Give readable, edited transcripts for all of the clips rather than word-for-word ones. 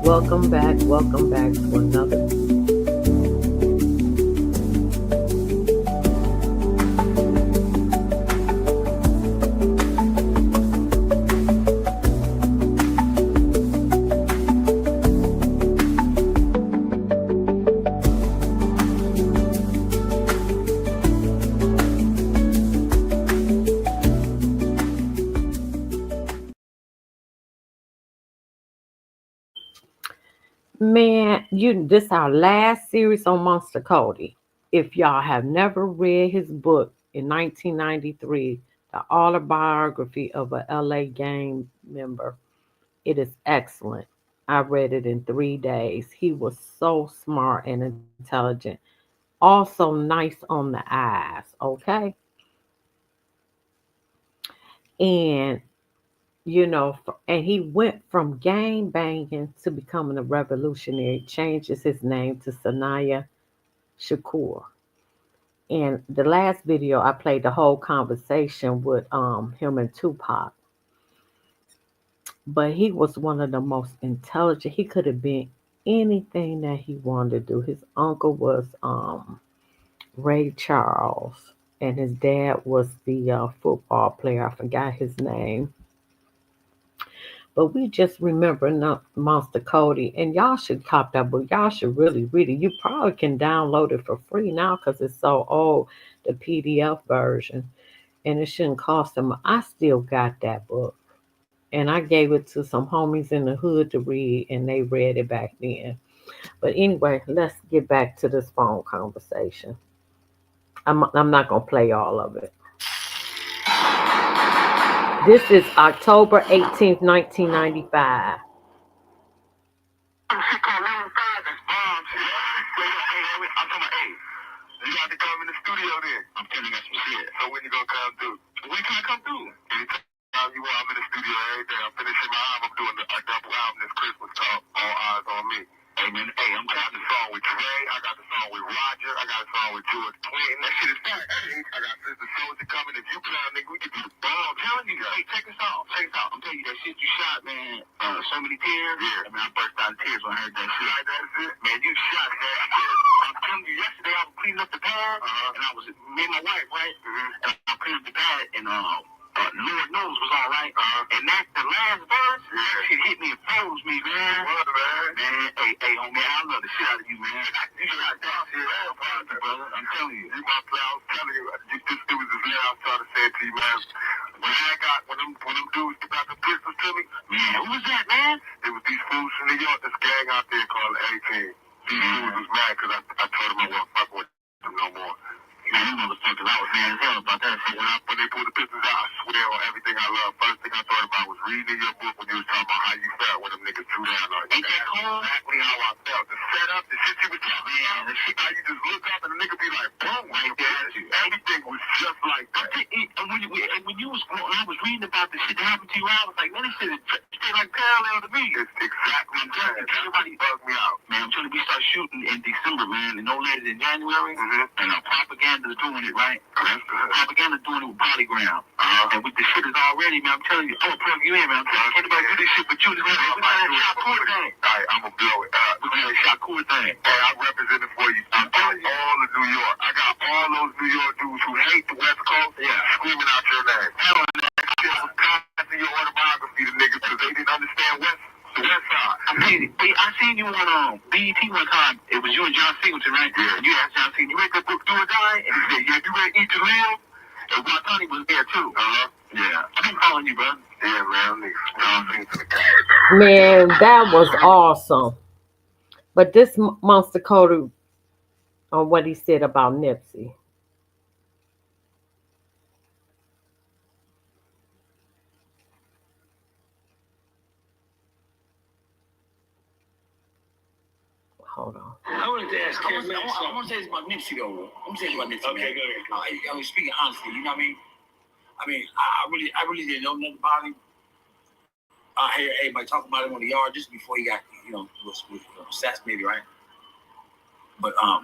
welcome back to another. Man, this our last series on Monster Kody. If y'all have never read his book in 1993, The Autobiography of a LA Gang Member, it is excellent. I read it in 3 days. He was so smart and intelligent. Also nice on the eyes, okay? And and he went from gang banging to becoming a revolutionary, changes his name to Sanaya SHAKUR. And the last video I played the whole conversation with him and Tupac. But he was one of the most intelligent. He could have been anything that he wanted to do. His uncle was Ray Charles, and his dad was the football player. I forgot his name. But we just remember Monster Kody, and y'all should cop that book. Y'all should really read it. You probably can download it for free now because it's so old, the PDF version, and it shouldn't cost them. I still got that book, and I gave it to some homies in the hood to read, and they read it back then. But anyway, let's get back to this phone conversation. I'm not gonna play all of it. This is October 18th, 1995. You got to come in the studio then. I'm telling you some shit. So when you gonna come through? When can I come through? Anytime you want. I'm in the studio every day. I'm finishing my album. I'm doing a double album this Christmas called All Eyes on Me. Hey man, hey, I got the song with Trey. I got the song with Roger. I got a song with George Clinton. That shit is fat. I got Sister Soldier coming. If you play, nigga, we can do the bomb. I'm telling you, hey, check this out. Check this out. I'm telling you that shit you shot, man. So many tears. Yeah. I mean, I burst out of tears when I heard that shit. Like that shit? Man, you shot that shit. I'm telling you, yesterday I was cleaning up the pad, and I was me and my wife, right? And I cleaned up the pad, and Lord knows was all right. And that's the last verse. Shit hit me and froze me, man. What, man? Man, hey, homie, I love the shit out of you, man. You shot that shit. Brother. I'm telling you. You my play. I was telling you. This dude was just there. I was trying to say it to you, man. When them dudes got the pistols to me, man, who was that, man? It was these fools from New York, this gang out there called the A-Team. These dudes was mad because I told them I wasn't fucking with them no more. Man, them motherfuckers, I was mad as hell about that. So when they pulled the pistols out, I swear on everything I love. First thing I thought about was reading in your book when you was talking about how you felt when them niggas threw down on you. Ain't that cool? Exactly how I felt. The setup, the shit you was talking about, the shit how you just look up and the nigga be like, boom, right there. Everything was just like that. And when I was reading about the shit that happened to you, I was like, man, this shit is straight like parallel to me. It's exactly what I'm telling you. Everybody bugged me out. Man, I'm telling you, we start shooting in December, man, and no later than January. And our propaganda's doing it, right? Propaganda's doing it with Polygram. And with the shit is already, man, I'm telling you, I'm gonna plug you in, man. I'm telling you, can't nobody do this shit but you. We're gonna have a SHAKUR thing. Alright, I'm gonna blow it. We're gonna have a SHAKUR thing. Hey, I represent it for you. I'm telling you, all of New York. I got all those New York dudes who hate the West Coast, screaming out your name. Hell, that shit was passing your autobiography to niggas because they didn't understand the West Side. I seen you on BET one time. It was you and John Singleton, right? Yeah. You asked John Singleton, you read that book, Do or Die? And he said, yeah, you read Eat to Live? And Tony was there too. Yeah. I've been following you, bro. Yeah, man. Man, that was awesome. But this Monster Kody on what he said about Nipsey. Hold on. I wanted to ask Kevin. I want to say this about Nipsey, though. I'm saying about Nipsey. Okay, go ahead. I mean, speaking honestly, you know what I mean? I really didn't know nothing about him. I hear everybody talk about him on the yard just before he got, was assassinated, right? But I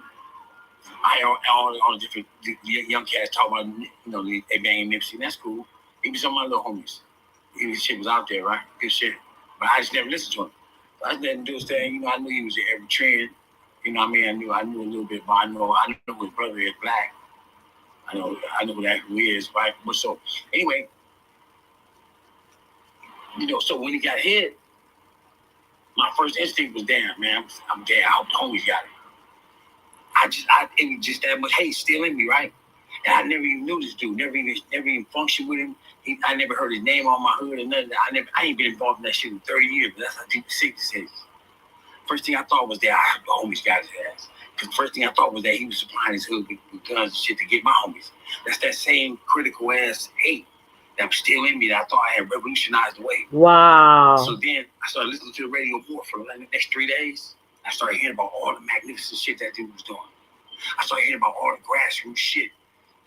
hear all the different young cats talk about, they banging Nipsey, and that's cool. He was some of my little homies. His shit was out there, right? Good shit. But I just never listened to him. I didn't do his thing. You know, I knew he was in every trend. You know what I mean? I knew a little bit, but I know his brother is black. I know who he is, right? But so anyway, you know, so when he got hit, my first instinct was, damn, man, I'm dead. I hope the homies got it. It was just that much hate still in me, right? And I never even knew this dude, never even functioned with him. I never heard his name on my hood or nothing. I ain't been involved in that shit in 30 years, but that's how deep the sickness is. First thing I thought was that the homies got his ass. Because the first thing I thought was that he was supplying his hood with guns and shit to get my homies. That's that same critical ass hate that was still in me that I thought I had revolutionized away. Wow. So then I started listening to the radio more for the next 3 days. I started hearing about all the magnificent shit that dude was doing. I started hearing about all the grassroots shit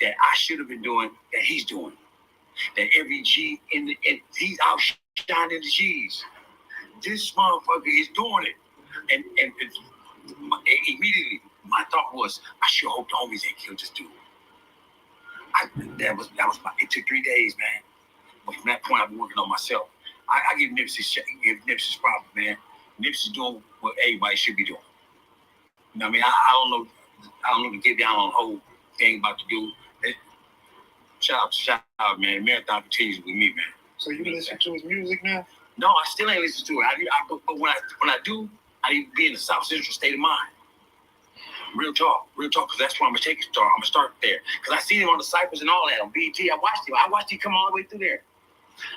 that I should have been doing that he's doing. That every G he's outshining the G's. This motherfucker is doing it. And immediately my thought was, I sure hope the homies ain't killed this dude. It took 3 days, man. But from that point, I've been working on myself. I give Nipsey's problem, man. Nipsey's doing what everybody should be doing. You know what I mean? I don't know to get down on the whole thing about the dude. Shout out, man. Marathon continues with me, man. So you listen to his music now? No, I still ain't listen to it. But when I do, I need to be in the South Central state of mind. Real talk, because that's where I'm gonna take it. I'm gonna start there. Because I seen him on the Cyphers and all that on BET. I watched him come all the way through there.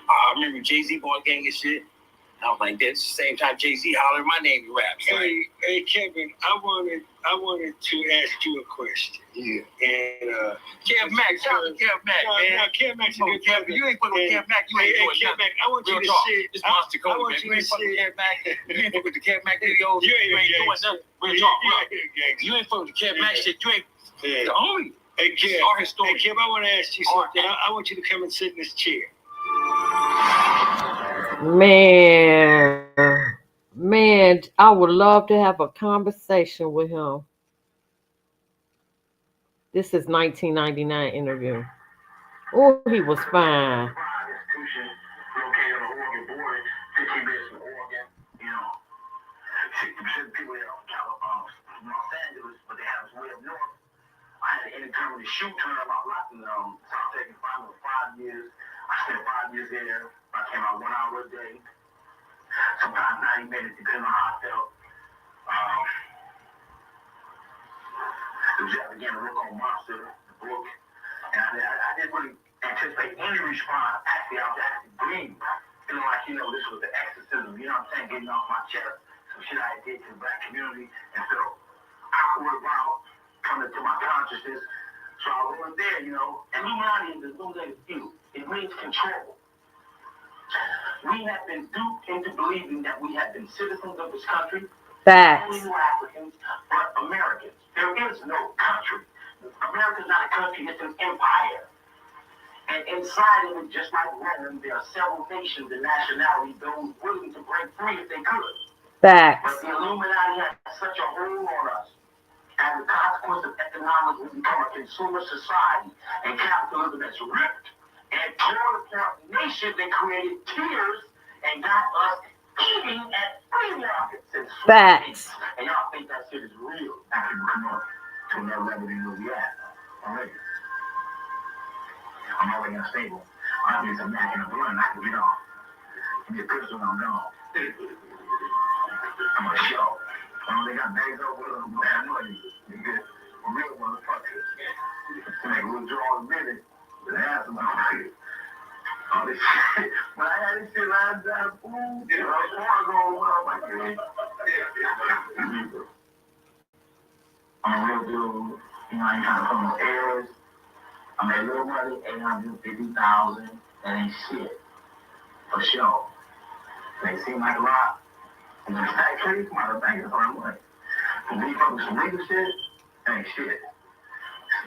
I remember Jay-Z bought gang and shit. I was like, that's the same time Jay-Z hollering my name to rap. Hey, Kevin, I wanted to ask you a question. Yeah. And Kev Mack, shout out to Kev Mack, man. No, Kev Mack's a good brother. You ain't fucking with Kev Mack, you ain't doing Kev Mack, I want you to say this monster Kody, man. You ain't fucking with Kev Mack. You ain't fucking with the Kev Mack videos. You ain't doing nothing. Real talk, bro. You ain't fucking with the Kev Mack shit. You ain't the homie. Hey, Kev, I want to ask you something. I want you to come and sit in this chair. Man, I would love to have a conversation with him. This is 1999 interview. Oh, he was fine. The shoot term I locked in South Texas for 5 years. I spent 5 years there. I came out 1 hour a day, sometimes 90 minutes, depending on how I felt. I began to work on Monster, the book, and I didn't really anticipate any response. Actually, I was actually bleeding, feeling like, this was the exorcism, you know what I'm saying, getting off my chest, some shit I did to the black community, and felt awkward about coming to my consciousness. So I went there, Illuminati is the illuminated view. It means control. We have been duped into believing that we have been citizens of this country. Facts. Not only Africans, but Americans. There is no country. America's not a country, it's an empire. And inside of it, just like Rome, there are several nations and nationalities, those willing to break free if they could. Facts. But the Illuminati has such a hold on us. As a consequence of economics, we become a consumer society, and capitalism has ripped and torn apart nations and created tears and got us eating at free markets and Facts. And y'all think that shit is real. Now people come up to another level than where we at already. I'm already unstable. I need some Mac in a blunt, I can get off. Give me a pistol and I'm gone. I'm a show. They got bags over them, bad money. A real motherfucker. Like, we'll draw a minute, but ask about it. All this shit. When I had this shit lined down, food, I was going well, my God. I'm a real dude. I ain't trying to put no errors. I made a little money, 850,000. That ain't shit. For sure. They seem like a lot. And the stack trees, motherfuckers, that's all I want. And we fucking some legal shit, ain't shit.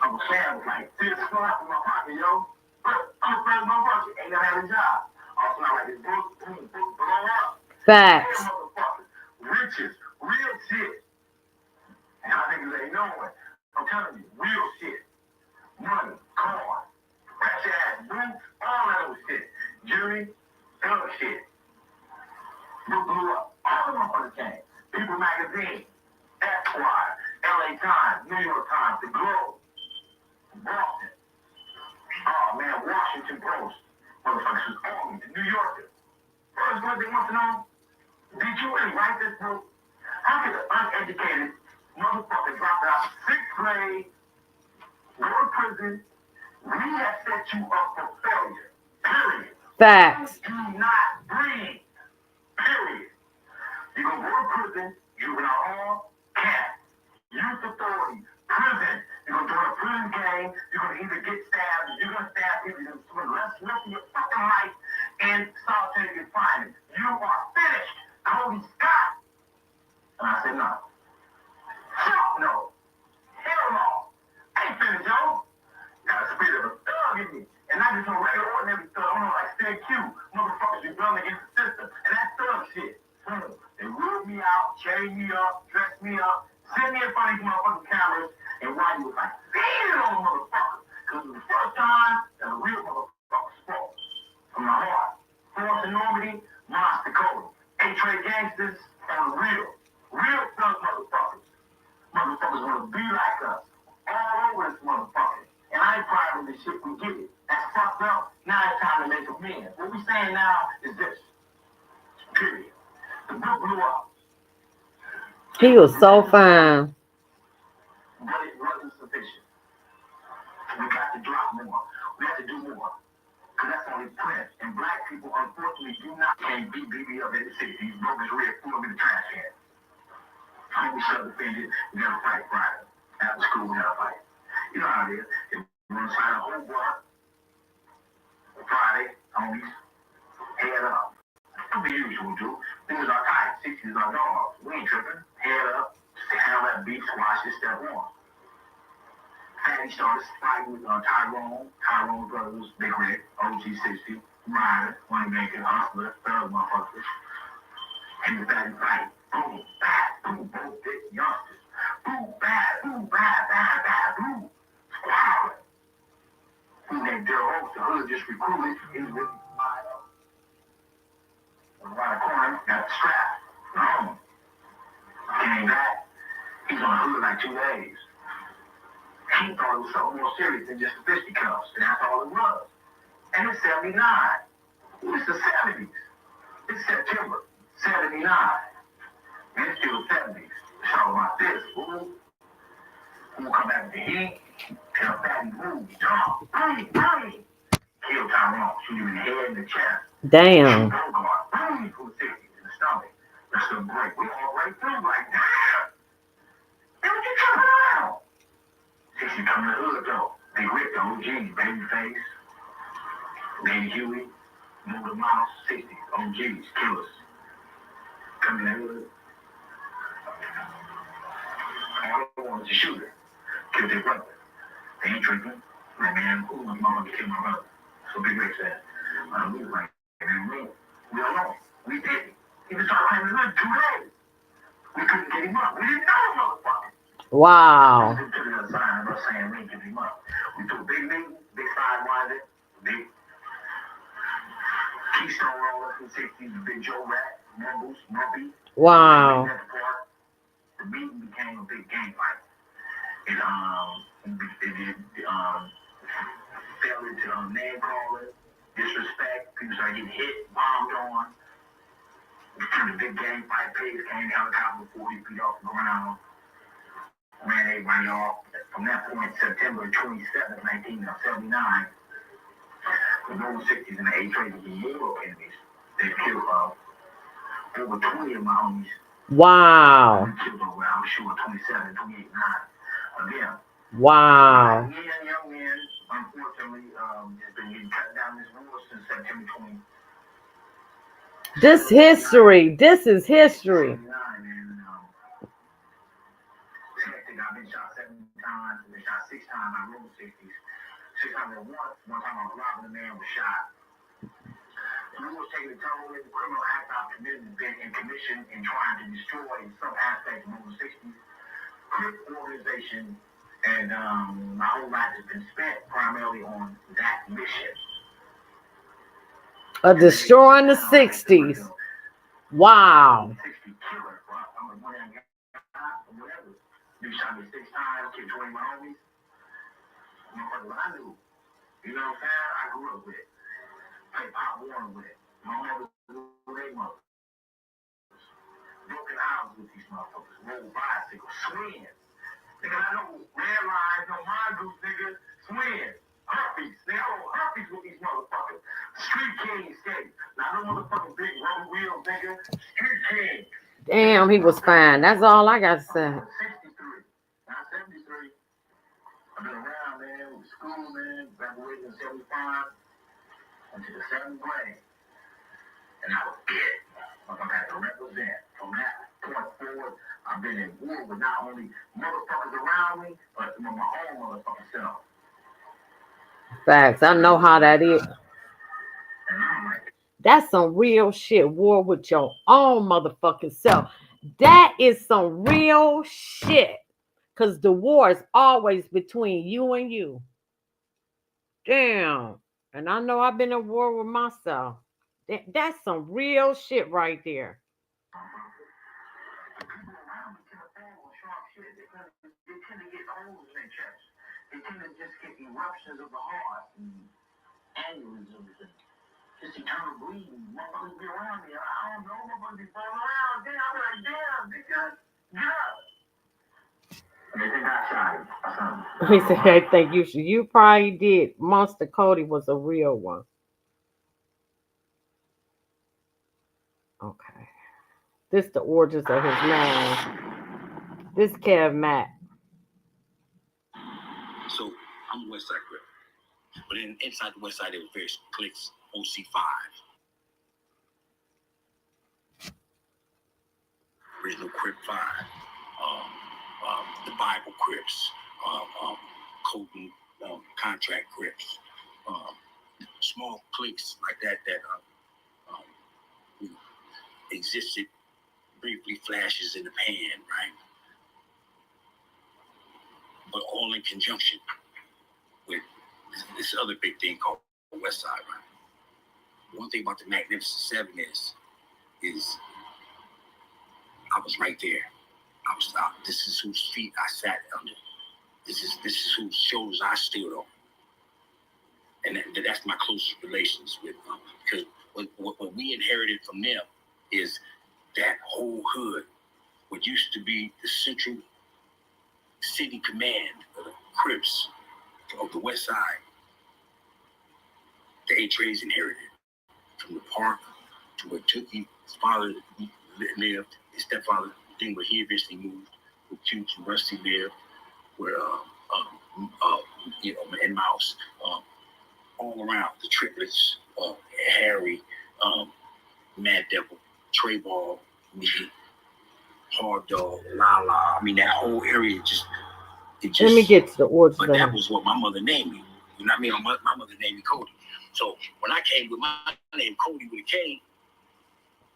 I'm saying, like, this spot in my pocket, yo. I'm a friend of my brother, ain't gonna have a job. Also, I like this book blow up. Facts. Real motherfuckers, riches, real shit. And I think they know it. I'm telling you, real shit. Money, car, ratchet ass boots, all that old shit. Jewelry, other shit. Book blew up. All the motherfuckers came. People Magazine, Esquire, LA Times, New York Times, The Globe, Boston. Oh man, Washington Post. Motherfuckers was on me. The New Yorker. First one they want to know, did you really write this book? How could an uneducated motherfucker drop out of 6th grade, go to prison? We have set you up for failure. Period. Facts. Do not breathe. Period. You're going to go to prison, juvenile hall, camp, youth authority, prison. You're going to join a prison gang. You're going to either get stabbed, or you're going to stab people. You're going to spend the rest of your fucking life in solitary confinement. You are finished, Kody Scott. And I said, no. Fuck no. Hell no. I ain't finished, yo. Got a spirit of a thug in me. And not just a regular ordinary thug. I'm like Stan Q. Motherfuckers rebelling against the system. And that's thug shit. They ruled me out, chained me up, dressed me up, sent me in front of these motherfucking cameras, and why you was like, feeding on the motherfucker. Because it was the first time that a real motherfucker spoke. From the heart. Force and Normandy, Monster Kody. A-Trade gangsters, and real. Real thug motherfuckers. Motherfuckers want to be like us. All over this motherfucker. And I ain't proud of this shit, we get it. That's fucked up. Now it's time to make amends. What we saying now is this. Period. The book blew up. He was so fine. But it wasn't sufficient. We got to drop more. We have to do more. Because that's only print. And black people, unfortunately, can't beat BB up in the city. These brokers red threw them in the trash can. I'm going to shove offended. We got to fight Friday. After school, we got to fight. You know how it is. If we're going to sign a whole block, Friday, homies, head up. That's the usual, do. This is our type. 60 is our dogs. We ain't tripping. Head up. Handle that beef, squash this step one. Fatty started fighting with Tyrone Brothers, Big Rick, OG60, Ryder, Moneymaker, Hustler, third motherfuckers. And the Fatty fight. Boom, bad, boom, both big youngsters. Boom, bad, boom. Squabbling. Who named Daryl Oaks, the hood just recruited. He was with around the corner, got the strap. Home. Came back. He's on the hood like 2 days. He thought it was something more serious than just the fisticuffs, and that's all it was. And it's 79. It's the 70s. It's September 79. And it's still the 70s. It's all about this, fool. We'll come back with the heat, tell Fatty move, jump, boom. Kill Tyrone, shoot him in the head and the chest. Damn. Shoot Bogart, boom, from the 60s in the stomach. That's the break. We all right through like, damn. And what you talking about? 60 coming to the hood though. Big Rick, the OGs, Babyface, Baby Huey, Move the Mouse, 60s, OGs, killers. Coming to the hood. All they want is a shooter. Kill their brother. They ain't tripping. Like, man, who my mama to kill my brother? So Big Rick said, we was like, man, we don't know. We did it. He was trying to claim the hood 2 days. We couldn't get him up. We didn't know the motherfucker. Wow. We took a sign of us saying we didn't get him up. We took big meeting, big sidewinder, big Keystone Roller from 60s, big Joe Rat, Mumbles, Muppy. Wow. The meeting became a big game fight. It fell into name calling, disrespect. People started getting hit, bombed on. It turned a big game fight. Pigs came, helicopter 40 feet off the ground, ran everybody off. From that point, September 27th, 1979, the Roman 60s and the A-Trade became mortal enemies. They killed over 20 of my homies. Wow. We killed over, I was sure, 27, 28, 9 of them. Wow. Young men, unfortunately, has been getting cut down this war since September 20. This history. This is history. I've been shot 7 times, I've been shot 6 times. I rode 60s. 601, one time I was robbing a man, was shot. The war was taking a toll. The criminal act I've committed has been in commission in trying to destroy some aspects of the 60s. Quick organization, and my whole life has been spent primarily on that mission. Destroying the 60s. Wow. 60 killer, bro. I'm a one guy or whatever. You shot me 6 times, killed 20 of my homies. What I knew. You know what I'm saying? I grew up with it. Play Pop Warner with it. My mother was their mothers. Broken arms with these motherfuckers. Roll bicycles. Swings. Nigga, I know landlines, no mongoose, nigga. Swings. Herpes. Nigga, I roll herpes with these motherfuckers. Street king skate. Now, no motherfucking big rubber wheels, nigga. Street king. Damn, he was fine. That's all I got to say. 63. Now, 73. I've been around, man. With school, man. Graduated in 75. Into the 7th grade. And I was it. I had to represent. From that point forward, I've been in war with not only motherfuckers around me, but with my own motherfucking self. Facts. I know how that is. And I'm like, That's some real shit. War with your own motherfucking self. That is some real shit. Because the war is always between you and you. Damn. And I know I've been at war with myself. That's some real shit right there. the people around me tend to fall on sharp shit. They tend to get holes in their chest. They tend to just get eruptions of the heart and aneurysms and just eternal bleeding. Motherfuckers be around me. I don't know. Motherfuckers be falling around. Then I'm like, damn, nigga, get up. And they think I shot him. He said, I think you should. You probably did. Monster Kody was a real one. Okay. This the origins of his name. This Kev Matt. So I'm West Side Crip. But inside the West Side, there was various cliques. OC5, original Crip 5, the Bible Crips, Colton contract Crips, small cliques like that you know, existed briefly, flashes in the pan, right? But all in conjunction with this other big thing called West Side, right? One thing about the Magnificent Seven is I was right there. I was out. This is whose feet I sat under. This is whose shoulders I stood on. And that's my closest relations with them. Because what we inherited from them is that whole hood, what used to be the central city command of the Crips of the West Side, the A-Trays inherited. From the park to where Tookie's father lived, his stepfather, thing where he eventually moved, where Cute and Rusty lived, where and Mouse, all around the triplets, Harry, Mad Devil, Trey Ball, me, Hard Dog, Lala. I mean, that whole area just. Let me get to the origins. But that was what my mother named me. You know what I mean? My mother named me Kody. So when I came with my name Kody with a K,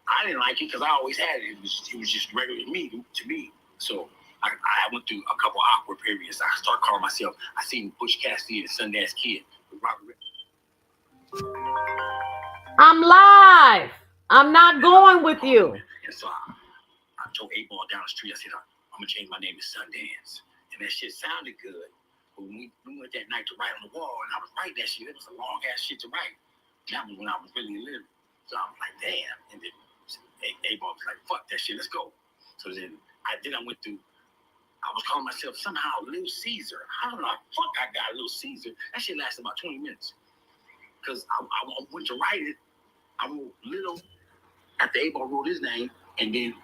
I didn't like it because I always had it. It was just regular to me. So I went through a couple awkward periods. I started calling myself. I seen Butch Cassidy and Sundance Kid with Robert. I'm live. I'm not going with you. And so I told 8-Ball down the street. I said, I'm gonna change my name to Sundance. And that shit sounded good. But when we went that night to write on the wall, and I was writing that shit, it was a long ass shit to write. That was when I was really living. So I was like, damn. And then 8-Ball was like, fuck that shit, let's go. So then I went through, I was calling myself somehow Little Caesar. I don't know how the fuck I got Little Caesar. That shit lasted about 20 minutes. Because I went to write it, I wrote Little, after 8-Ball wrote his name, and then.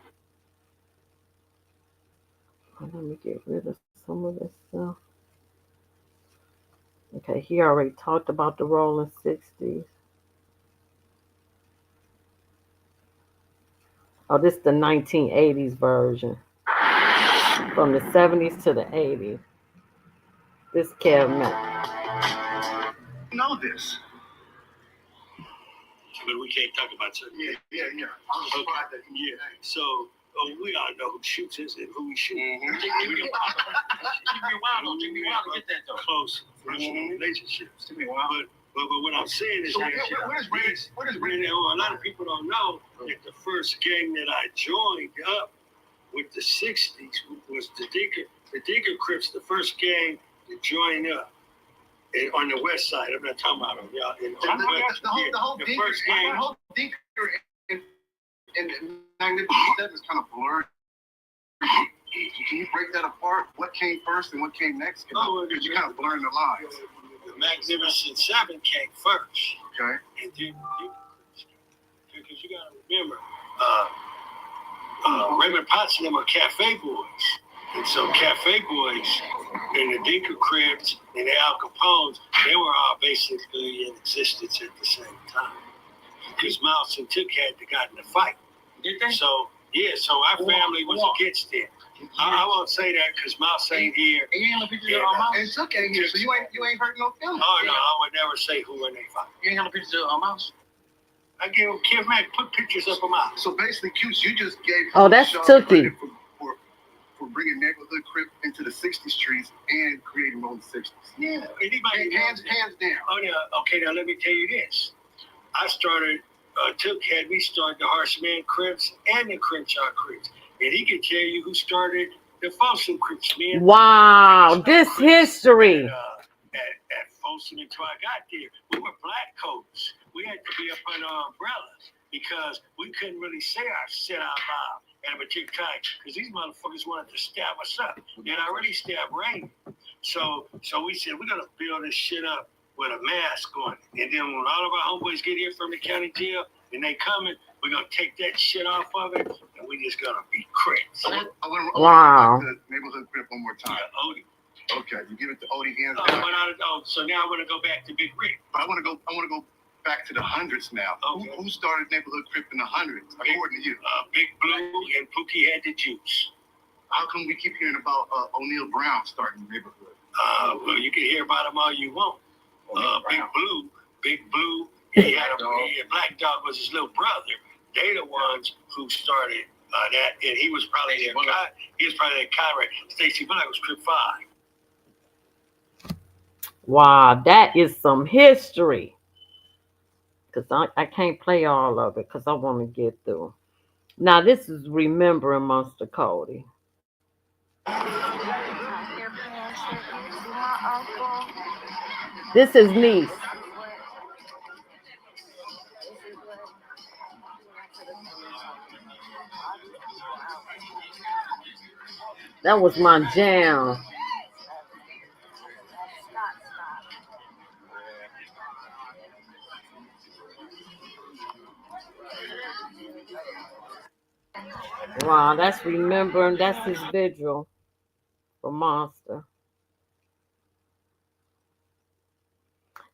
Let me get rid of some of this stuff. Okay, he already talked about the Rolling 60s. Oh, this is the 1980s version. From the 70s to the 80s. This Kev Matt. Know this. But we can't talk about certain things. Yeah. I'm surprised that yeah. So we all know who shoots us and who we shoot. Mm-hmm. Jimmy Wild to get that though. Close professional relationships. Jimmy Wild. But But what I'm saying is, a lot of people don't know that the first gang that I joined up with the 60s was the Dinka Crips, the first gang to join up on the west side. I'm not talking about them, y'all. The whole first gang. The whole Dinka in 1997 is kind of blurred. Can you break that apart? What came first and what came next? Because you kind of blurring the lines. The Magnificent Seven came first. Okay. And then because you got to remember, Raymond Potts and them are Cafe Boys. And so Cafe Boys and the Dinka Crips and the Al Capones, they were all basically in existence at the same time. Because Mouse and Took had to got in a fight. Did they? So, yeah, so our family was against it. I won't say that because Mouse ain't here. And you ain't pictures of Mouse? And Took ain't here, so you ain't hurt no feelings. Oh, no, I would never say who when they fight. You ain't have pictures of Mouse? I gave Kim Mac put pictures up of Mouse. So basically, Cuse, you just gave that's Tookie. For bringing neighborhood crip into the 60 streets and creating on the 60s. Yeah. Anybody hands down. Oh, yeah. Okay, now let me tell you this. I started, Took had me start the Horseman Crips and the Crenshaw Crips. And he can tell you who started the Folsom Crips, man. Wow, this history. At Folsom until I got there, we were black coats. We had to be up under umbrellas because we couldn't really set out loud at a particular time because these motherfuckers wanted to stab us up. They'd already stabbed Raymond. So we said, we're going to build this shit up with a mask on. And then when all of our homeboys get here from the county jail and they coming, we're going to take that shit off of it and we just going to be Crips. Wow. Neighborhood Crip one more time. Yeah, Odie. Okay, you give it to Odie hands down. So now I want to go back to Big Rick. I want to go back to the hundreds now. Okay. Who started Neighborhood Crip in the hundreds, according to you? Big Blue and Pookie had the juice. How come we keep hearing about O'Neal Brown starting the neighborhood? Well, you can hear about him all you want. Big Blue, he had a Black Dog was his little brother. They the ones who started that, and he was probably their Conrad. Stacy Black was Crip 5. Wow, that is some history. Because I can't play all of it because I want to get through. Now, this is Remembering Monster Kody. This is niece. That was my jam. Wow, that's Remembering. That's his vigil for Monster.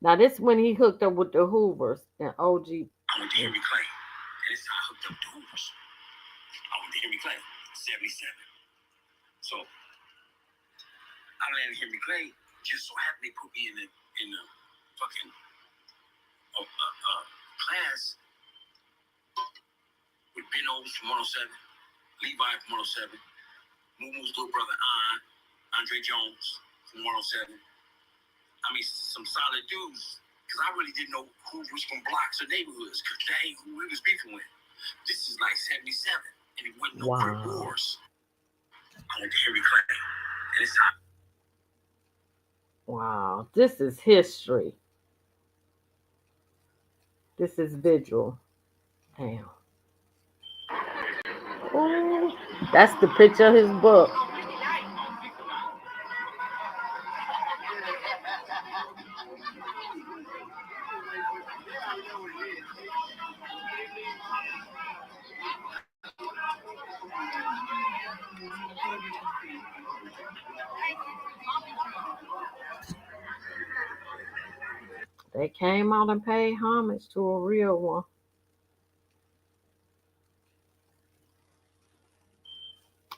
Now, this when he hooked up with the Hoovers and OG. I went to Henry Clay. And this time I hooked up with the Hoovers. I went to Henry Clay, 77. So I landed Henry Clay. Just so happened they put me in the fucking class with Ben O's from 107, Levi from 107, Moomoo's little brother Andre Jones from 107. I mean, some solid dudes. Because I really didn't know who was from blocks or neighborhoods. Because that ain't who we was beefing with. This is like 77. And it wasn't no Crip wars. I went to Henry Clay. And it's hot. Wow, this is history. This is vigil. Damn. Ooh, that's the picture of his book. They came out and paid homage to a real one.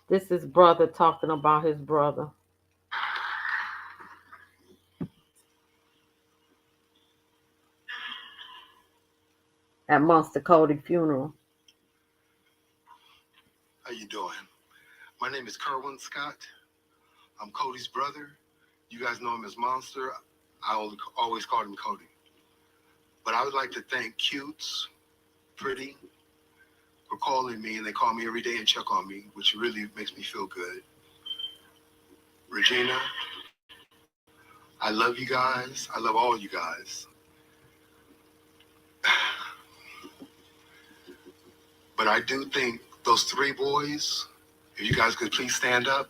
This is brother talking about his brother. At Monster Kody funeral. How you doing? My name is Kerwin Scott. I'm Cody's brother. You guys know him as Monster. I always called him Kody. But I would like to thank Cutes, Pretty, for calling me, and they call me every day and check on me, which really makes me feel good. Regina, I love you guys. I love all you guys. But I do think those three boys, if you guys could please stand up.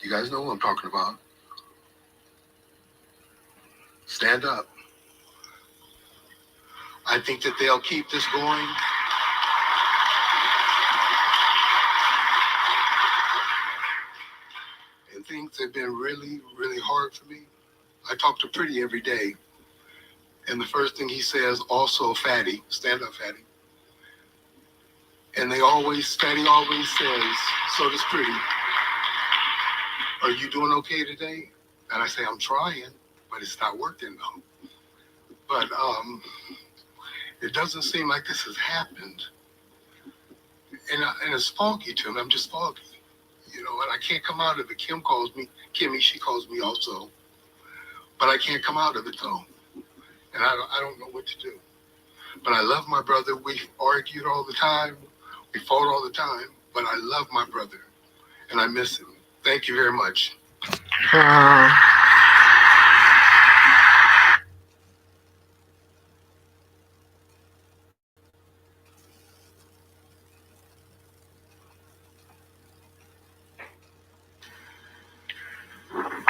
You guys know what I'm talking about. Stand up. I think that they'll keep this going. And things have been really, really hard for me. I talk to Pretty every day. And the first thing he says, also, Fatty, stand up, Fatty. And Fatty always says, so does Pretty, are you doing okay today? And I say, I'm trying, but it's not working though. But it doesn't seem like this has happened. And it's foggy to me. I'm just foggy. You know, and I can't come out of it. Kim calls me, Kimmy, she calls me also. But I can't come out of it though. And I don't know what to do. But I love my brother. We argued all the time. We fought all the time. But I love my brother. And I miss him. Thank you very much. Wow.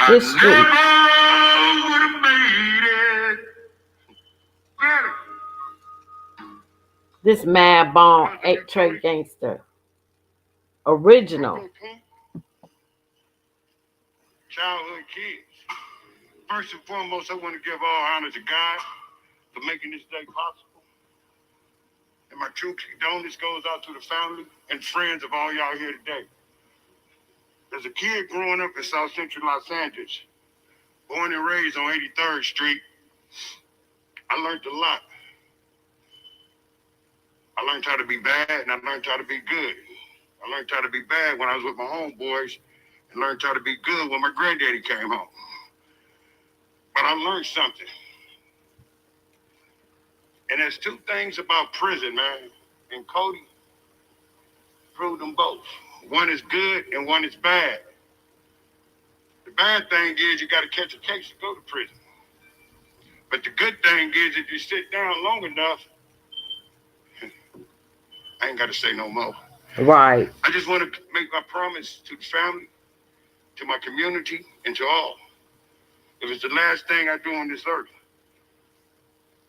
This I never would have made it. This Mad Bone 8-Tray Gangster. Original. Childhood kids. First and foremost, I want to give all honor to God for making this day possible. And my true condolence goes out to the family and friends of all y'all here today. As a kid growing up in South Central Los Angeles, born and raised on 83rd Street, I learned a lot. I learned how to be bad and I learned how to be good. I learned how to be bad when I was with my homeboys and learned how to be good when my granddaddy came home. But I learned something. And there's two things about prison, man. And Kody proved them both. One is good and one is bad. The bad thing is you got to catch a case to go to prison. But the good thing is if you sit down long enough, I ain't got to say no more. Right. I just want to make my promise to the family, to my community, and to all. If it's the last thing I do on this earth,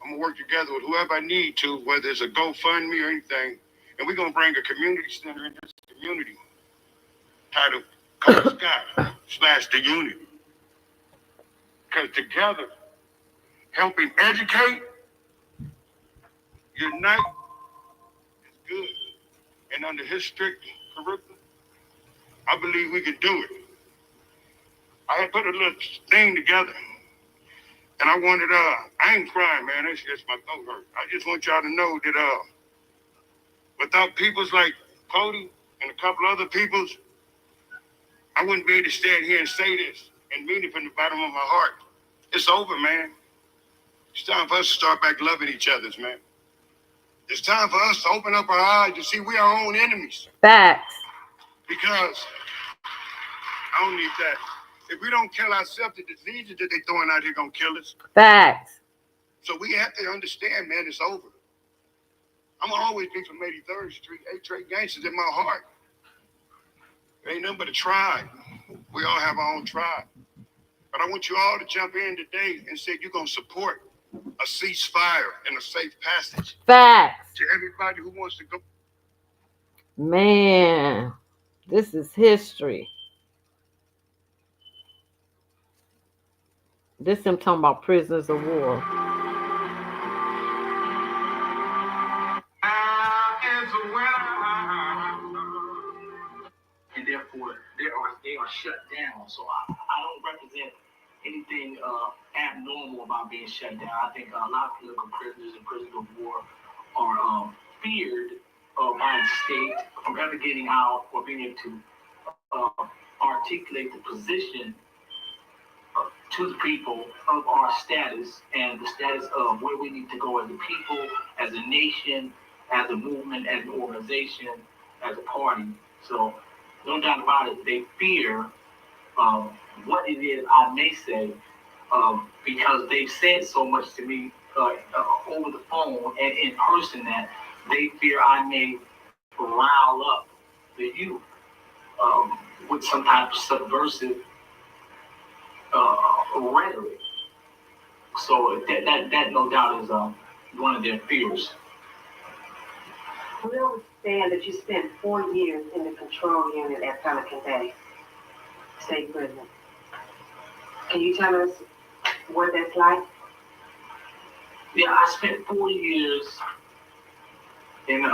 I'm going to work together with whoever I need to, whether it's a GoFundMe or anything, and we're going to bring a community center in this community titled Kody Scott / the Unit. Because together, helping educate, unite is good. And under his strict curriculum, I believe we can do it. I had put a little thing together. And I wanted, I ain't crying, man. That's just my throat hurt. I just want y'all to know that without peoples like Kody and a couple other peoples, I wouldn't be able to stand here and say this and mean it from the bottom of my heart. It's over, man. It's time for us to start back loving each other, man. It's time for us to open up our eyes to see we are our own enemies. Facts. Because I don't need that. If we don't kill ourselves, the diseases that they're throwing out here gonna kill us. Facts. So we have to understand, man, it's over. I'm gonna always be from 83rd Street, 8-Tray Gangsters in my heart. There ain't nothing but a tribe. We all have our own tribe. But I want you all to jump in today and say you're gonna support a ceasefire and a safe passage. Facts. To everybody who wants to go. Man, this is history. This him talking about prisoners of war. And therefore they are shut down. So I don't represent anything abnormal about being shut down. I think a lot of political prisoners and prisoners of war are feared by the state from ever getting out or being able to articulate the position to the people of our status and the status of where we need to go as a people, as a nation, as a movement, as an organization, as a party. So, no doubt about it, they fear what it is I may say because they've said so much to me over the phone and in person that they fear I may rile up the youth with some type of subversive rhetoric. So that no doubt is one of their fears. We understand that you spent 4 years in the control unit at Pelican Bay State Prison. Can you tell us what that's like? Yeah, I spent 4 years in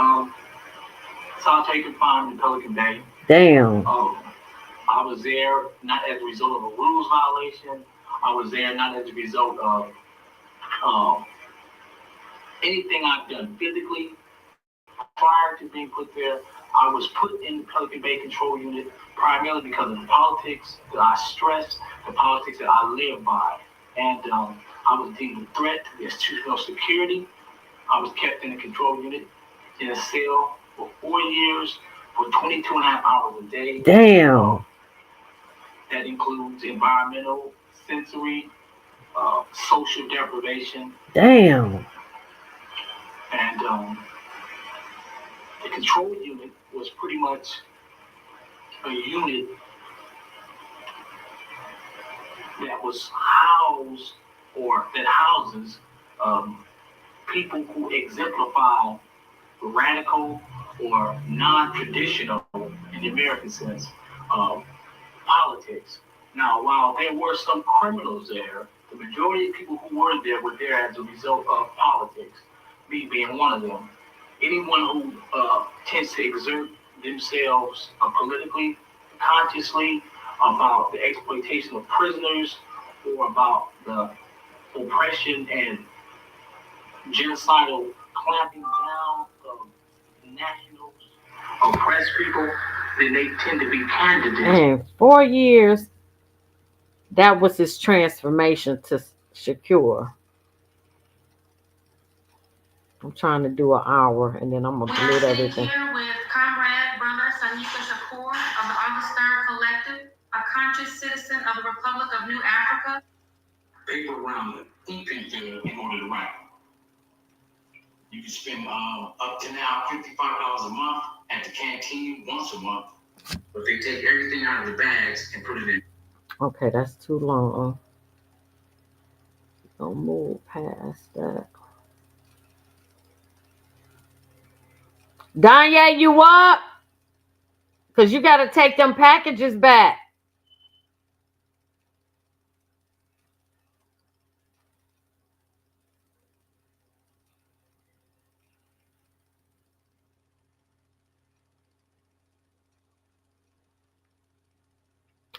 solitary confinement in Pelican Bay. Damn. I was there not as a result of a rules violation. I was there not as a result of anything I've done physically. Prior to being put there, I was put in the Pelican Bay Control Unit primarily because of the politics that I stressed, the politics that I live by. And I was deemed a threat to the institutional security. I was kept in the control unit in a cell for 4 years for 22 and a half hours a day. Damn. That includes environmental, sensory, social deprivation. Damn. And the control unit was pretty much a unit that was housed or that houses people who exemplify radical or non-traditional, in the American sense, politics. Now, while there were some criminals there, the majority of people who were there as a result of politics, me being one of them. Anyone who tends to exert themselves politically, consciously, about the exploitation of prisoners or about the oppression and genocidal clamping down of nationals, oppressed people, then they tend to be candidates. And 4 years, that was his transformation to SHAKUR. I'm trying to do an hour and then I'm going to delete everything. We are here with comrade brother SANIKA SHAKUR of the August 3rd Collective, a conscious citizen of the Republic of New Africa. Paper around the thinking field in order to write. You can spend up to now $55 a month at the canteen once a month, but they take everything out of the bags and put it in. Okay, that's too long. Don't move past that. Danye, you up? Because you got to take them packages back.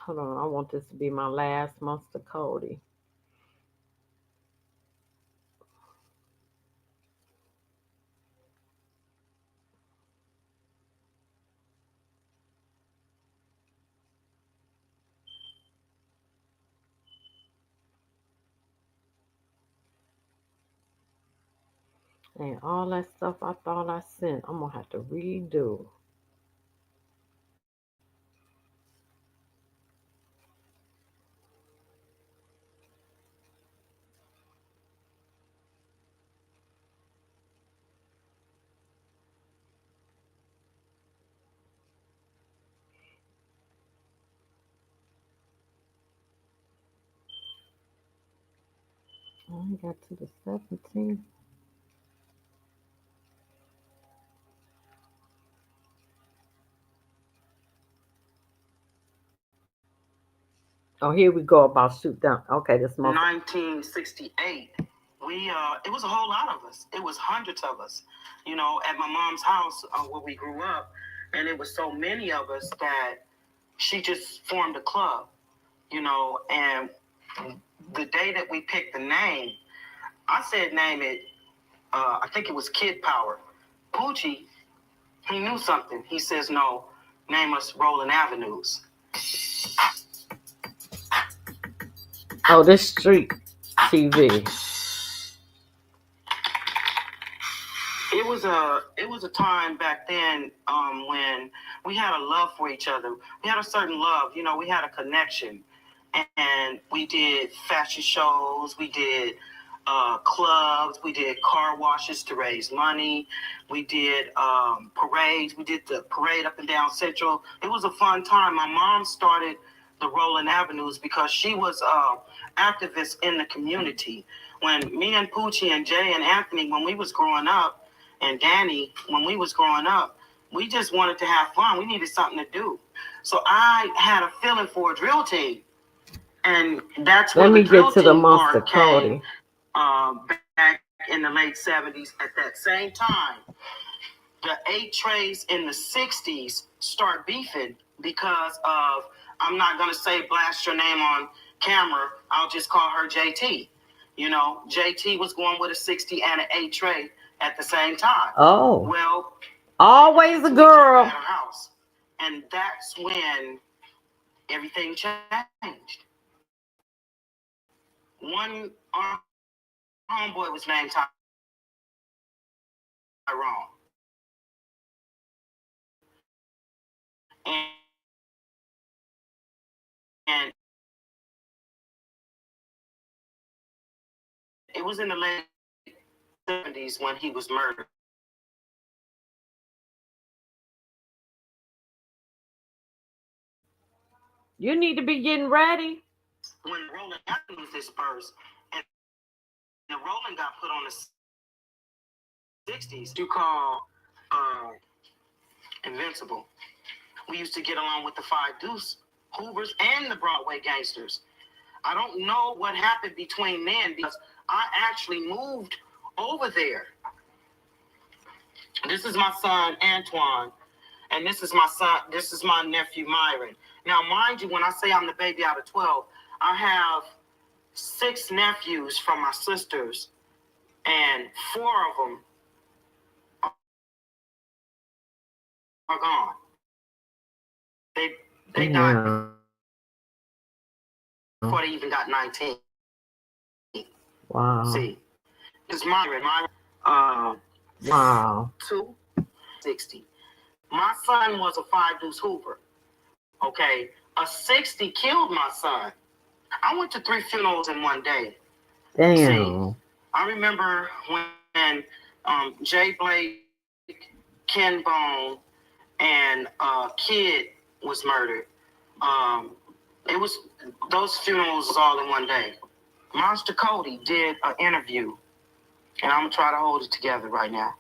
Hold on, I want this to be my last monster Kody. And all that stuff I thought I sent, I'm going to have to redo. I only got to the 17th. Oh, here we go about shoot down. Okay, this month. 1968. It was a whole lot of us. It was hundreds of us, at my mom's house where we grew up. And it was so many of us that she just formed a club, and the day that we picked the name, I said, name it, I think it was Kid Power. Poochie, he knew something. He says, no, name us Rolling Avenues. Oh, this street TV. It was a time back then when we had a love for each other. We had a certain love, you know, we had a connection. And we did fashion shows, we did clubs, we did car washes to raise money, we did parades, we did the parade up and down Central. It was a fun time. My mom started the Rolling Avenues because she was activist in the community. When me and Poochie and Jay and Anthony, when we was growing up, and Danny, when we was growing up, we just wanted to have fun. We needed something to do. So I had a feeling for a drill team. And that's where the drill team part came back in the late 70s. At that same time, the 8 trays in the 60s start beefing because of, I'm not going to say blast your name on camera, I'll just call her JT. You know, JT was going with a 60 and an 8 tray at the same time. Oh. Well, always a girl. At her house. And that's when everything changed. One homeboy was named Tyrone. And it was in the late 70s when he was murdered. You need to be getting ready. When Rolling Avenues dispersed, and the Rolling got put on the 60s, you call Invincible. We used to get along with the Five Deuce, Hoovers, and the Broadway Gangsters. I don't know what happened between then because I actually moved over there. This is my son, Antoine, and this is my nephew, Myron. Now, mind you, when I say I'm the baby out of 12, I have 6 nephews from my sisters, and 4 of them are gone. They died before they even got 19. Wow. See, it's Myron. Wow. 260. My son was a 5 Deuce Hoover. Okay, a 60 killed my son. I went to 3 funerals in one day. Damn. See, I remember when Jay Blake, Ken Bone, and Kid was murdered. It was those funerals was all in one day. Monster Kody did an interview, and I'm gonna try to hold it together right now.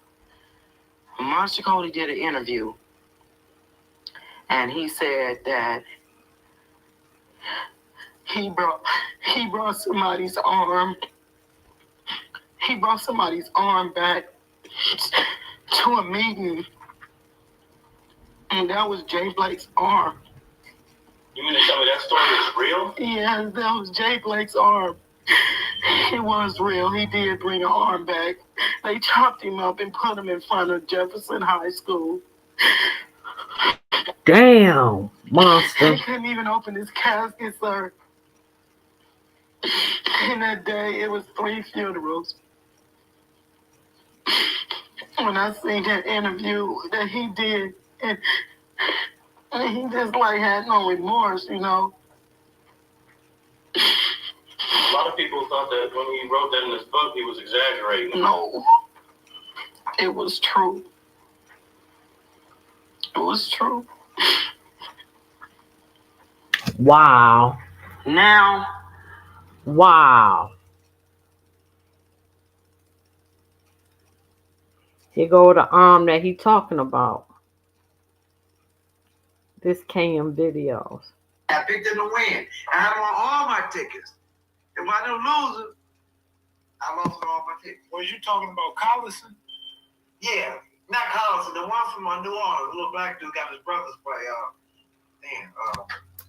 Monster Kody did an interview, and he said that he brought somebody's arm. He brought somebody's arm back to a meeting, and that was Jay Blake's arm. You mean to tell me that story is real? Yes, that was Jay Blake's arm. It was real. He did bring an arm back. They chopped him up and put him in front of Jefferson High School. Damn, monster. He couldn't even open his casket, sir. In that day, it was 3 funerals. When I seen that interview that he did, and he just like had no remorse, you know. A lot of people thought that when he wrote that in his book, he was exaggerating. No, it was true. It was true. Wow. Now. Wow. Here go the arm that he talking about. This came videos. I picked him to win. I had him on all my tickets. If I didn't lose it, I lost all my tickets. Was you talking about Collison? Yeah, not Collison. The one from New Orleans, the little black dude got his brothers play.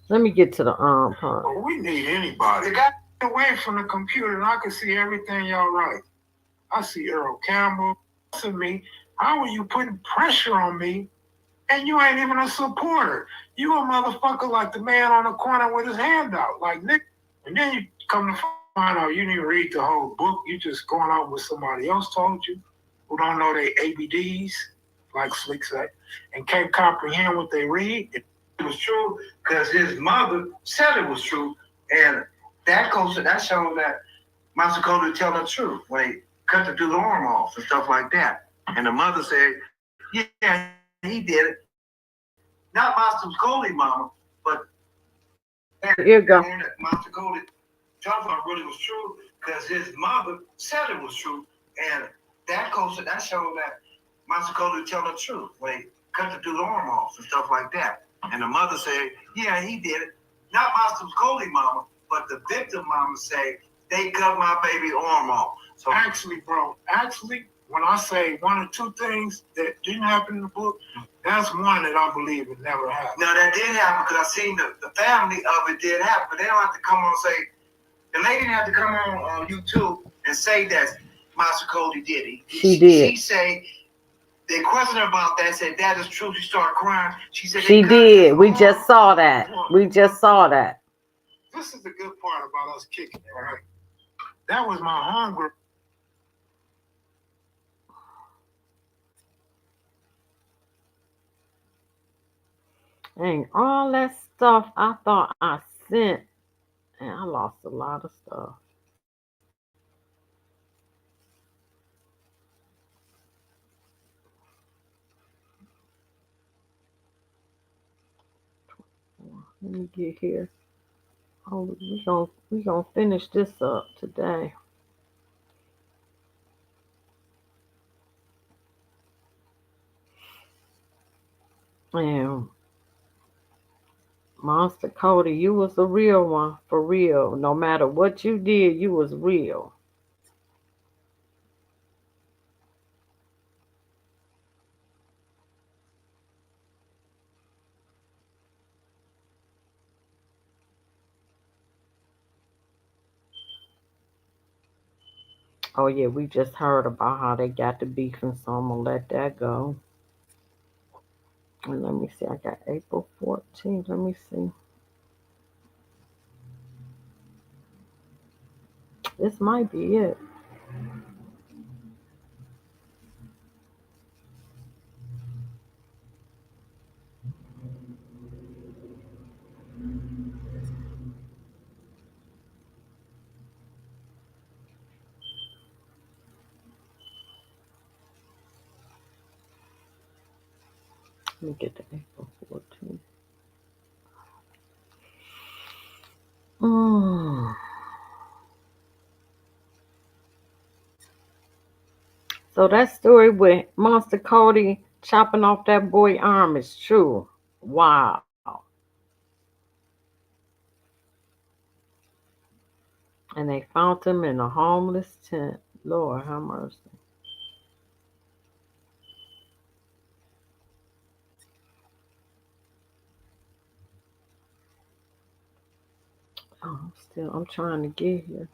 Let me get to the arm part. Well, we need anybody. The guy away from the computer, and I can see everything y'all write. I see Earl Campbell. To me, how are you putting pressure on me? And you ain't even a supporter. You a motherfucker like the man on the corner with his hand out. Like, Nick, And then you come to find out you didn't read the whole book. You just going out with somebody else told you, who don't know their ABDs, like Slick said, and can't comprehend what they read. It was true because his mother said it was true, and that shows that Master Kody tell the truth when they cut the dude's arm off and stuff like that. And the mother said, "Yeah, he did it. Not Master Kody, mama, but Here you go. Master Kody telephone really was true because his mother said it was true, and that showed that Master Kody tell the truth when they cut the dude's arm off and stuff like that. And the mother said, "Yeah, he did it. Not Master Kody, mama, but the victim mama say they cut my baby arm off." So actually, bro, when I say one or two things that didn't happen in the book, that's one that I believe it never happened. No, that did happen because I seen the family of it did happen, but they don't have to come on and say, the lady didn't have to come on YouTube and say that Master Kody did it. She did. She say, they questioned her about that, said that is true. She started crying. She said she did. We just saw that. We just saw that. This is the good part about us kicking it, right? That was my homegirl. And all that stuff I thought I sent, and I lost a lot of stuff. Let me get here. Oh, we gonna finish this up today. And Monster Kody, you was a real one, for real. No matter what you did, you was real. Oh yeah, we just heard about how they got the beef, and so I'm gonna let that go. And let me see, I got April 14th. Let me see. This might be it. Let me get to April 14th. Mm. So that story with Monster Kody chopping off that boy arm is true. Wow. And they found him in a homeless tent. Lord have mercy. Oh, I'm trying to get here.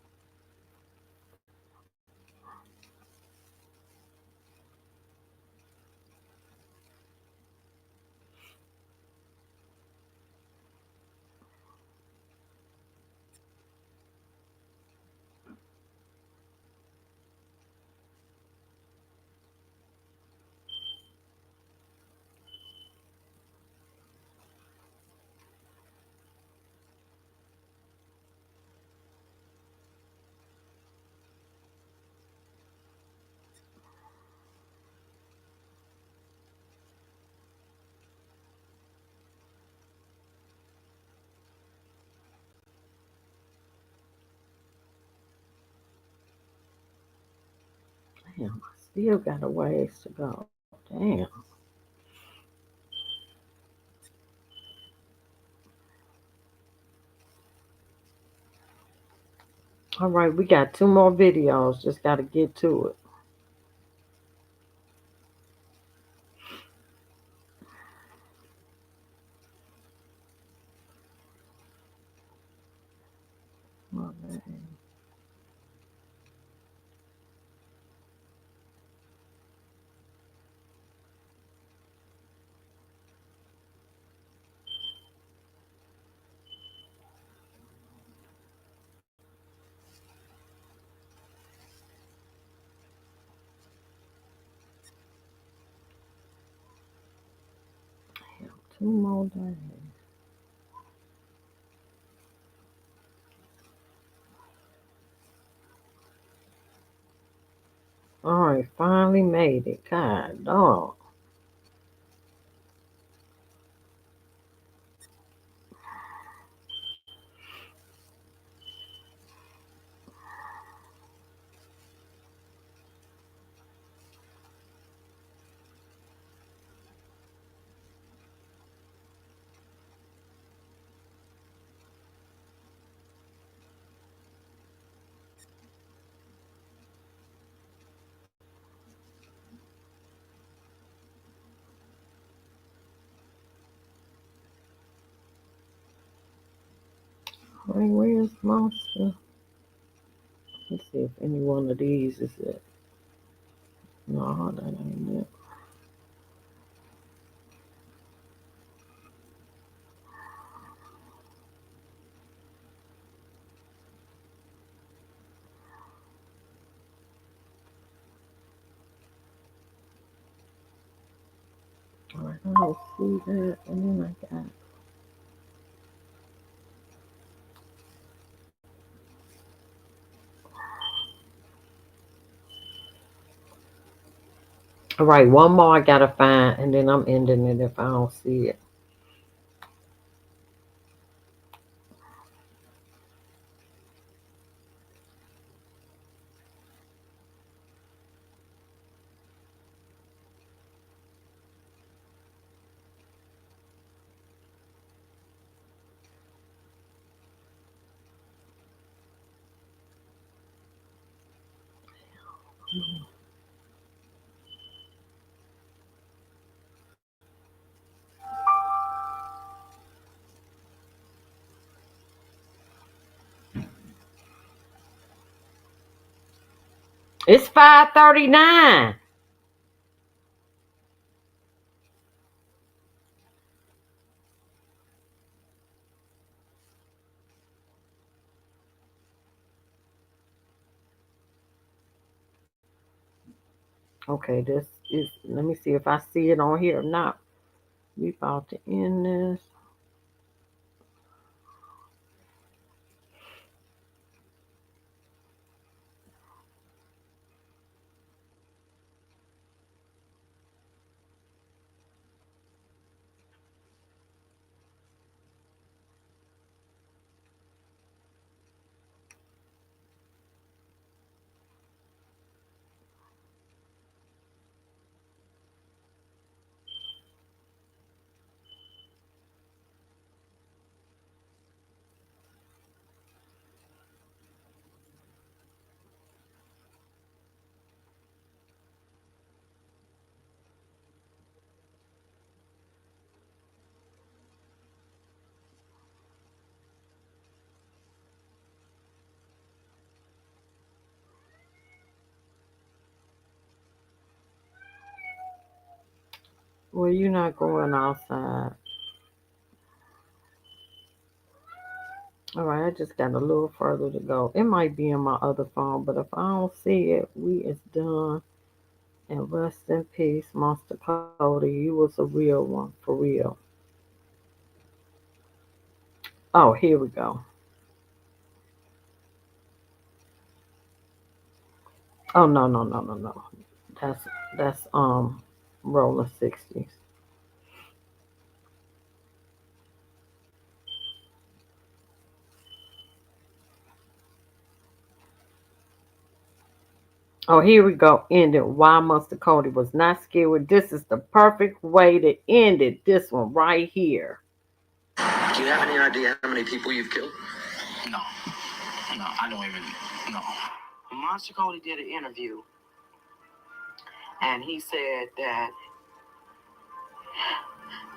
Damn, I still got a ways to go. Damn. All right, we got two more videos. Just got to get to it. Oh, man. 2 more days. All right, finally made it. God dog. All right, where's Monster? Let's see if any one of these is it. No, that ain't it. All right, I don't see that. And then I got. All right, one more I gotta find, and then I'm ending it if I don't see it. It's 5:39. Okay, this is. Let me see if I see it on here or not. We about to end this. Well, you're not going outside. All right, I just got a little further to go. It might be in my other phone, but if I don't see it, we is done. And rest in peace, Monster Cody. You was a real one, for real. Oh, here we go. Oh no, no, no, no, no. That's that's rolling 60s. Oh, here we go. Ended. Why Monster Cody was not scared. This is the perfect way to end it. This one right here. Do you have any idea how many people you've killed? No, no, I don't even know. Monster Cody did an interview, and he said that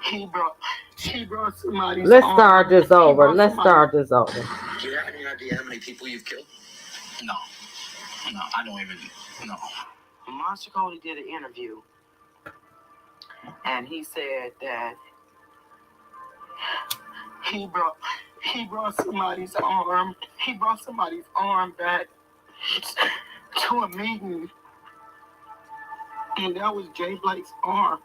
he brought he brought somebody's Let's arm. start this He over. brought Let's somebody. start this over. Do you have any idea how many people you've killed? No, no, I don't even know. Monster Cody did an interview, and he said that he brought he brought somebody's arm. He brought somebody's arm back to a meeting, and that was Jay Blake's arm.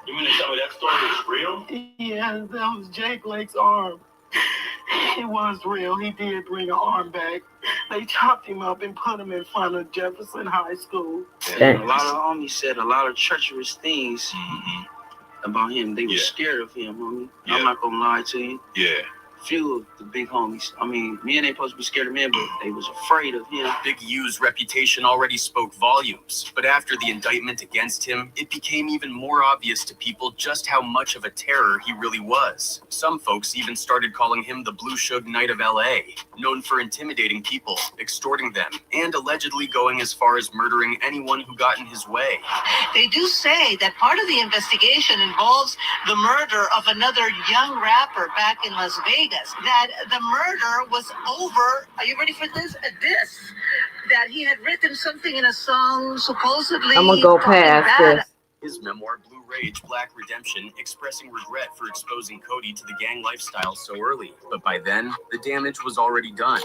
You mean to tell me that story is real? Yeah, that was Jake Lake's arm. It was real. He did bring an arm back. They chopped him up and put him in front of Jefferson High School. Dang. A lot of homies said a lot of treacherous things about him. They were scared of him, homie. I'm not gonna lie to you. Yeah. Few of the big homies. I mean, men ain't supposed to be scared of men, but they was afraid of him. Big U's reputation already spoke volumes, but after the indictment against him, it became even more obvious to people just how much of a terror he really was. Some folks even started calling him the Blue Suge Knight of LA, known for intimidating people, extorting them, and allegedly going as far as murdering anyone who got in his way. They do say that part of the investigation involves the murder of another young rapper back in Las Vegas. That the murder was over, are you ready for this? That he had written something in a song, supposedly. I'm gonna go past this. His memoir, Blue Rage, Black Redemption, expressing regret for exposing Kody to the gang lifestyle so early. But by then, the damage was already done.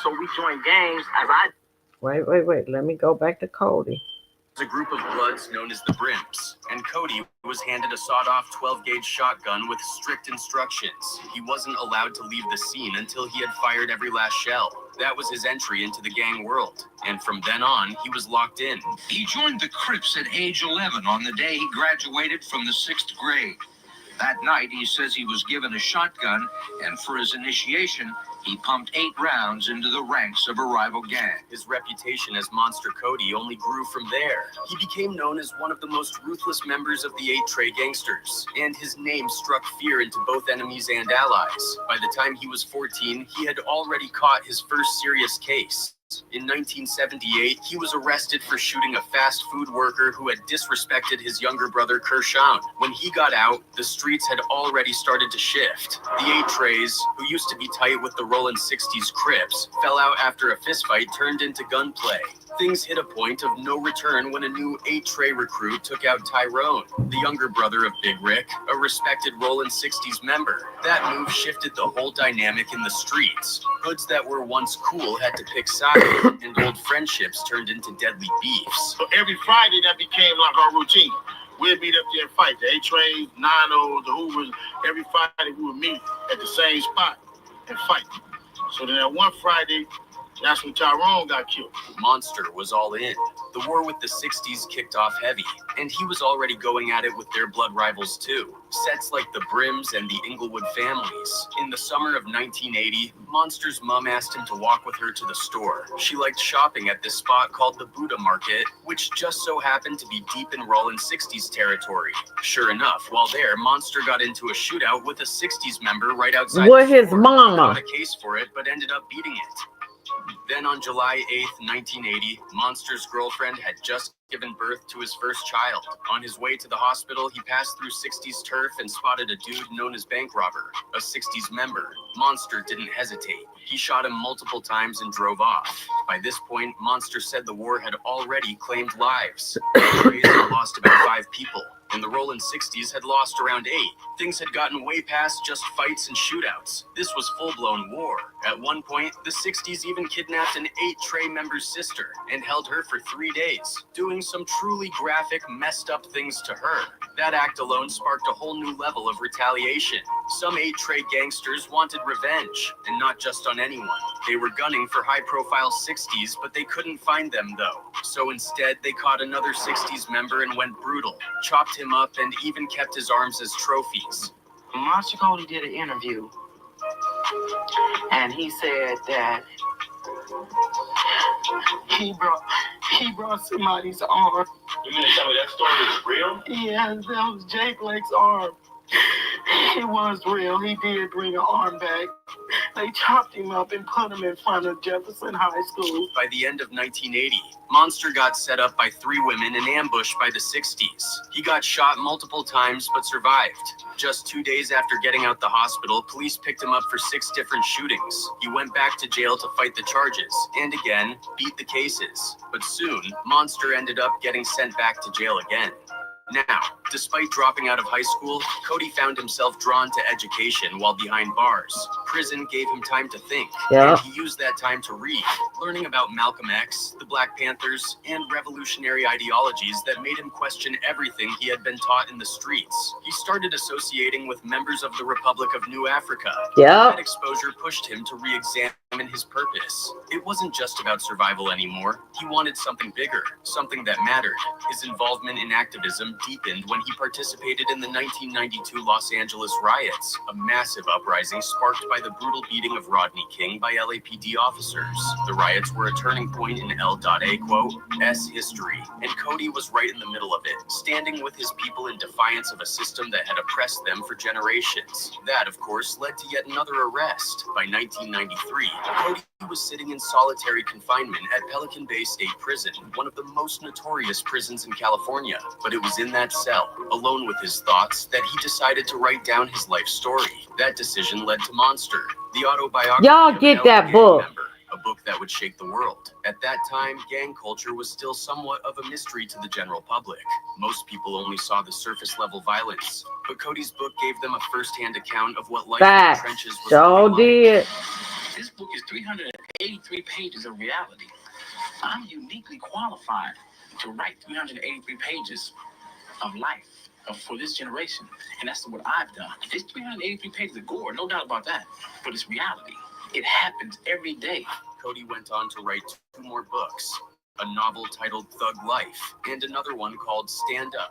So we joined gangs as I... Wait. Let me go back to Kody. A group of Bloods known as the Brimps, and Kody was handed a sawed-off 12-gauge shotgun with strict instructions. He wasn't allowed to leave the scene until he had fired every last shell. That was his entry into the gang world, and from then on, he was locked in. He joined the Crips at age 11 on the day he graduated from the 6th grade. That night, he says he was given a shotgun, and for his initiation, he pumped 8 rounds into the ranks of a rival gang. His reputation as Monster Kody only grew from there. He became known as one of the most ruthless members of the 8 Trey gangsters, and his name struck fear into both enemies and allies. By the time he was 14, he had already caught his first serious case. In 1978, he was arrested for shooting a fast food worker who had disrespected his younger brother Kershawn. When he got out, the streets had already started to shift. The 8 Treys, who used to be tight with the Rollin' 60s Crips, fell out after a fistfight turned into gunplay. Things hit a point of no return when a new 8 Trey recruit took out Tyrone, the younger brother of Big Rick, a respected Rollin' 60s member. That move shifted the whole dynamic in the streets. Hoods that were once cool had to pick sides, and old friendships turned into deadly beefs. So every Friday, that became like our routine. We'd meet up there and fight. The 8 Trays, 9-0s, the Hoovers. Every Friday, we would meet at the same spot and fight. So then that one Friday, that's when Tyrone got killed. Monster was all in. The war with the 60s kicked off heavy, and he was already going at it with their blood rivals too. Sets like the Brims and the Inglewood families. In the summer of 1980, Monster's mom asked him to walk with her to the store. She liked shopping at this spot called the Buddha Market, which just so happened to be deep in Rollin' 60s territory. Sure enough, while there, Monster got into a shootout with a 60s member right outside With the his store. mama. Got a case for it, but ended up beating it. Then on July 8th, 1980, Monster's girlfriend had just given birth to his first child. On his way to the hospital, he passed through 60s turf and spotted a dude known as Bank Robber, a 60s member. Monster didn't hesitate. He shot him multiple times and drove off. By this point, Monster said the war had already claimed lives. The Treys had lost about 5 people, and the Rollin' 60s had lost around 8. Things had gotten way past just fights and shootouts. This was full-blown war. At one point, the 60s even kidnapped an 8 Trey member's sister and held her for 3 days, doing some truly graphic, messed up things to her. That act alone sparked a whole new level of retaliation. Some 8 Trey gangsters wanted revenge, and not just on anyone. They were gunning for high-profile 60s, but they couldn't find them though. So instead, they caught another 60s member and went brutal, chopped him up, and even kept his arms as trophies. Monster Kody did an interview, and he said that he brought somebody's arm. You mean to tell me that story is real? Yeah, that was Jake Lake's arm. It was real. He did bring an arm back. They chopped him up and put him in front of Jefferson High School. By the end of 1980, Monster got set up by 3 women and ambushed by the 60s. He got shot multiple times but survived. Just 2 days after getting out the hospital, police picked him up for 6 different shootings. He went back to jail to fight the charges, and again, beat the cases. But soon, Monster ended up getting sent back to jail again. Now, Despite dropping out of high school, Kody found himself drawn to education while behind bars. Prison gave him time to think, and he used that time to read, learning about Malcolm X, the Black Panthers, and revolutionary ideologies that made him question everything he had been taught in the streets. He started associating with members of the Republic of New Africa. That exposure pushed him to re-examine his purpose. It wasn't just about survival anymore. He wanted something bigger, something that mattered. His involvement in activism deepened when he participated in the 1992 Los Angeles riots, a massive uprising sparked by the brutal beating of Rodney King by LAPD officers. The riots were a turning point in L.A.'s history, and Kody was right in the middle of it, standing with his people in defiance of a system that had oppressed them for generations. That, of course, led to yet another arrest. By 1993, Kody was sitting in solitary confinement at Pelican Bay State Prison, one of the most notorious prisons in California. But it was in that cell, alone with his thoughts, that he decided to write down his life story. That decision led to Monster, the autobiography Y'all of get an that gang book. member, a book that would shake the world. At that time, gang culture was still somewhat of a mystery to the general public. Most people only saw the surface-level violence, but Kody's book gave them a first-hand account of what life in the trenches was really like. This book is 383 pages of reality. I'm uniquely qualified to write 383 pages of life for this generation, and that's what I've done. It's 383 pages of gore, no doubt about that, but it's reality. It happens every day. Kody went on to write 2 more books, a novel titled Thug Life, and another one called Stand Up,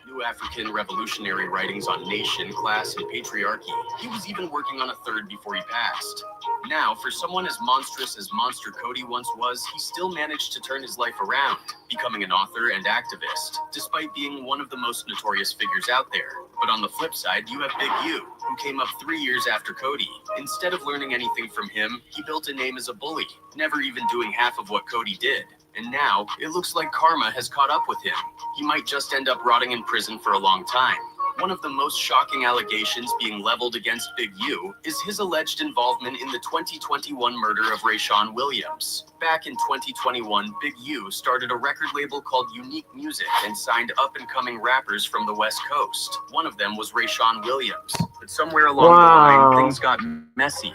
New African Revolutionary Writings on Nation, Class, and Patriarchy. He was even working on a third before he passed. Now, for someone as monstrous as Monster Kody once was, he still managed to turn his life around, becoming an author and activist, despite being one of the most notorious figures out there. But on the flip side, you have Big U, who came up 3 years after Kody. Instead of learning anything from him, he built a name as a bully, never even doing half of what Kody did. And now, it looks like karma has caught up with him. He might just end up rotting in prison for a long time. One of the most shocking allegations being leveled against Big U is his alleged involvement in the 2021 murder of Rayshawn Williams. Back in 2021, Big U started a record label called Unique Music and signed up-and-coming rappers from the West Coast. One of them was Rayshawn Williams. But somewhere along the line, things got messy.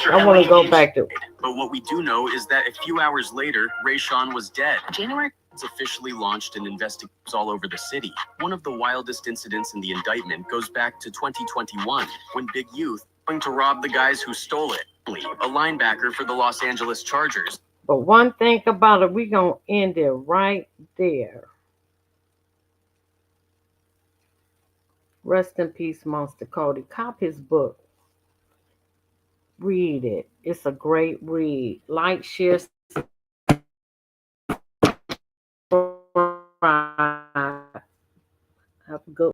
I want to go back to... But what we do know is that a few hours later, Rayshawn was dead. January officially launched an investigation all over the city. One of the wildest incidents in the indictment goes back to 2021, when Big U going to rob the guys who stole it, a linebacker for the Los Angeles Chargers. But one thing about it, we're going to end it right there. Rest in peace, Monster Kody. Cop his book. Read it. It's a great read. Like, share, subscribe. Have a good